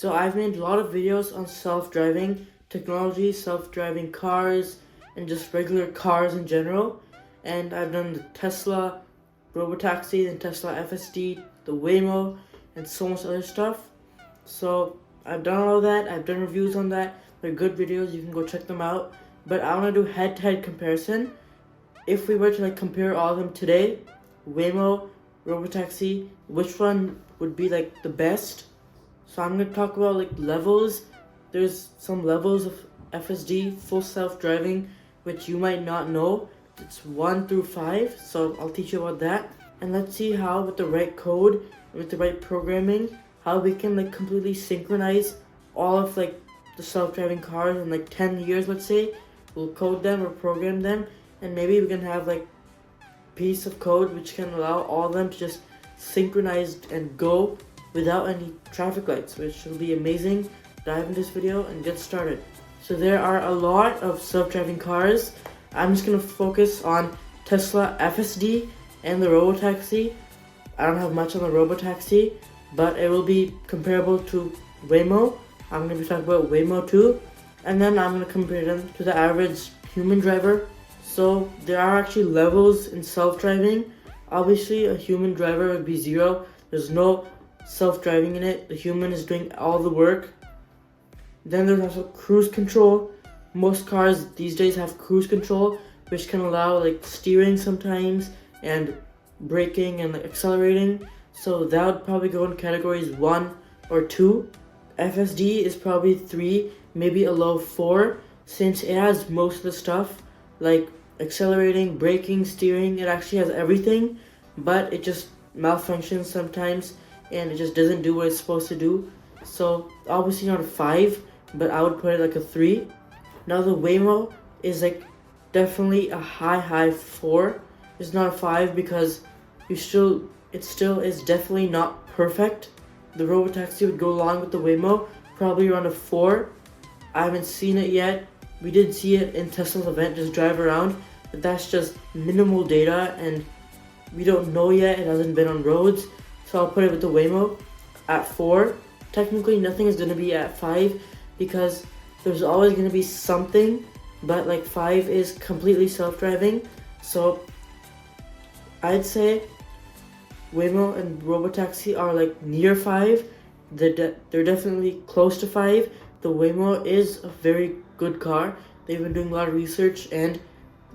So I've made a lot of videos on self-driving technology, self-driving cars, and just regular cars in general. And I've done the Tesla Robotaxi, the Tesla FSD, the Waymo, and so much other stuff. So I've done all that. I've done reviews on that. They're good videos. You can go check them out. But I want to do head-to-head comparison. If we were to compare all of them today, Waymo, Robotaxi, which one would be the best? So I'm gonna talk about levels. There's some levels of FSD, full self-driving, which you might not know. It's 1 through 5, so I'll teach you about that. And let's see how, with the right code, with the right programming, how we can completely synchronize all of the self-driving cars in 10 years, let's say. We'll code them or program them, and maybe we can have piece of code which can allow all of them to just synchronize and go without any traffic lights, which will be amazing. Dive into this video and get started. So there are a lot of self-driving cars. I'm just gonna focus on Tesla FSD and the Robotaxi. I don't have much on the Robotaxi, but it will be comparable to Waymo. I'm gonna be talking about Waymo too, and then I'm gonna compare them to the average human driver. So there are actually levels in self-driving. Obviously, a human driver would be 0. There's no self-driving in it. The human is doing all the work. Then there's also cruise control. Most cars these days have cruise control, which can allow steering sometimes and braking and accelerating. So that would probably go in categories 1 or 2. FSD is probably 3, maybe a low 4, since it has most of the stuff like accelerating, braking, steering. It actually has everything, but it just malfunctions sometimes and it just doesn't do what it's supposed to do. So obviously not a 5, but I would put it a 3. Now the Waymo is definitely a high 4. It's not a 5 because it still is definitely not perfect. The Robotaxi would go along with the Waymo, probably around a 4. I haven't seen it yet. We did see it in Tesla's event, just drive around, but that's just minimal data and we don't know yet. It hasn't been on roads, so I'll put it with the Waymo at 4. Technically nothing is going to be at 5 because there's always going to be something, but 5 is completely self-driving. So I'd say Waymo and Robotaxi are near 5. They're definitely close to 5. The Waymo is a very good car. They've been doing a lot of research and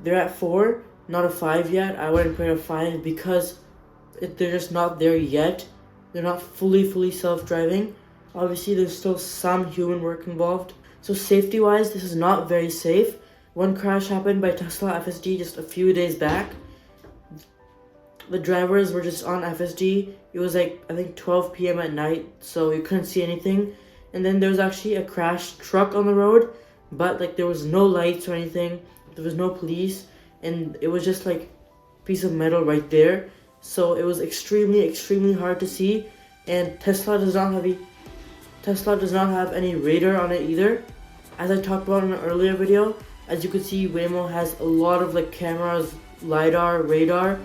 they're at 4, not a 5 yet. I wouldn't put it a 5 because they're just not there yet. They're not fully self-driving. Obviously there's still some human work involved. So safety wise, this is not very safe. One crash happened by Tesla FSD just a few days back. The drivers were just on FSD. It was I think 12 p.m. at night, so you couldn't see anything. And then there was actually a crashed truck on the road, but there was no lights or anything. There was no police, and it was just a piece of metal right there. So it was extremely hard to see. And Tesla does not have any radar on it either. As I talked about in an earlier video, as you can see, Waymo has a lot of cameras, LiDAR, radar,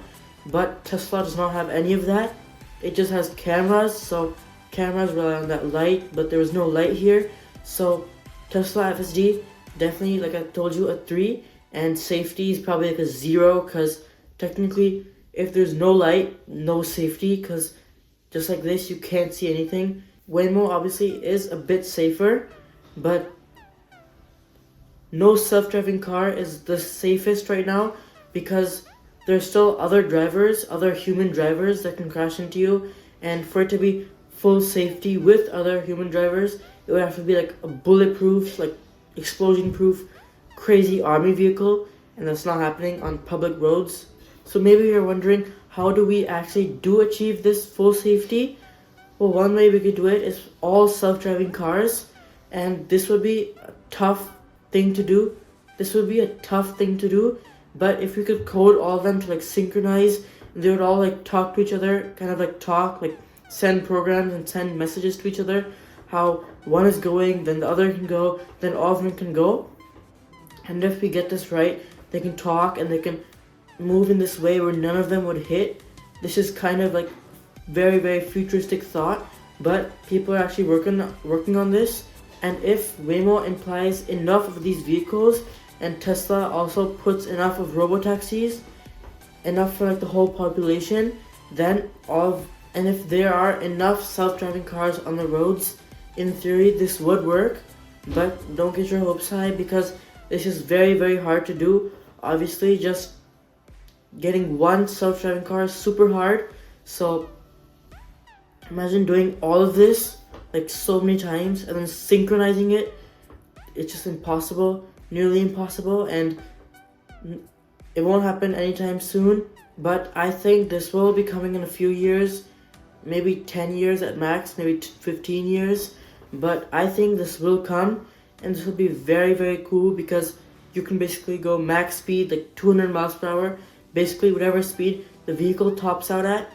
but Tesla does not have any of that. It just has cameras, so cameras rely on that light, but there was no light here. So Tesla FSD, definitely, like I told you, a 3, and safety is probably a 0, because technically if there's no light, no safety, because just like this you can't see anything. Waymo obviously is a bit safer, but no self-driving car is the safest right now because there's still other drivers, other human drivers that can crash into you, and for it to be full safety with other human drivers, it would have to be a bulletproof, explosion-proof, crazy army vehicle, and that's not happening on public roads. So maybe you're wondering, how do we actually achieve this full safety? Well, one way we could do it is all self-driving cars, and this would be a tough thing to do. But if we could code all of them to synchronize, they would all talk to each other, kind of send programs and send messages to each other, how one is going, then the other can go, then all of them can go. And if we get this right, they can talk and they can move in this way where none of them would hit. This is kind of very futuristic thought, but people are actually working on this. And if Waymo implies enough of these vehicles, and Tesla also puts enough of robotaxis, enough for like the whole population, then and if there are enough self-driving cars on the roads, in theory this would work. But don't get your hopes high, because this is very, very hard to do. Obviously, just getting one self-driving car is super hard. So imagine doing all of this like so many times and then synchronizing it. It's just impossible, nearly impossible, and it won't happen anytime soon. But I think this will be coming in a few years, maybe 10 years at max, maybe 15 years. But I think this will come, and this will be very, very cool, because you can basically go max speed, like 200 miles per hour, basically whatever speed the vehicle tops out at,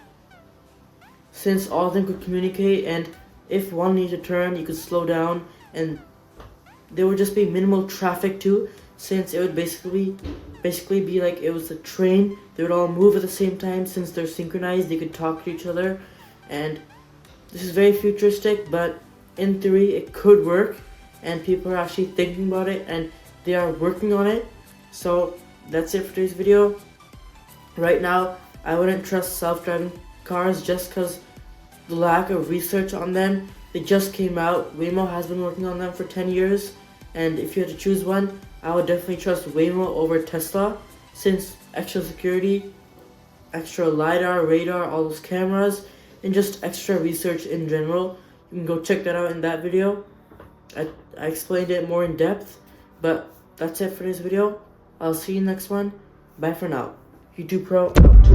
since all of them could communicate. And if one needs to turn, you could slow down, and there would just be minimal traffic too, since it would basically be like it was a train. They would all move at the same time. Since they're synchronized, they could talk to each other. And this is very futuristic, but in theory it could work, and people are actually thinking about it and they are working on it. So that's it for today's video. Right now I wouldn't trust self-driving cars just because the lack of research on them. They just came out. Waymo has been working on them for 10 years, and if you had to choose one, I would definitely trust Waymo over Tesla, since extra security, extra LiDAR, radar, all those cameras, and just extra research in general. You can go check that out in that video. I explained it more in depth. But that's it for this video. I'll see you next one. Bye for now. YouTube Pro out.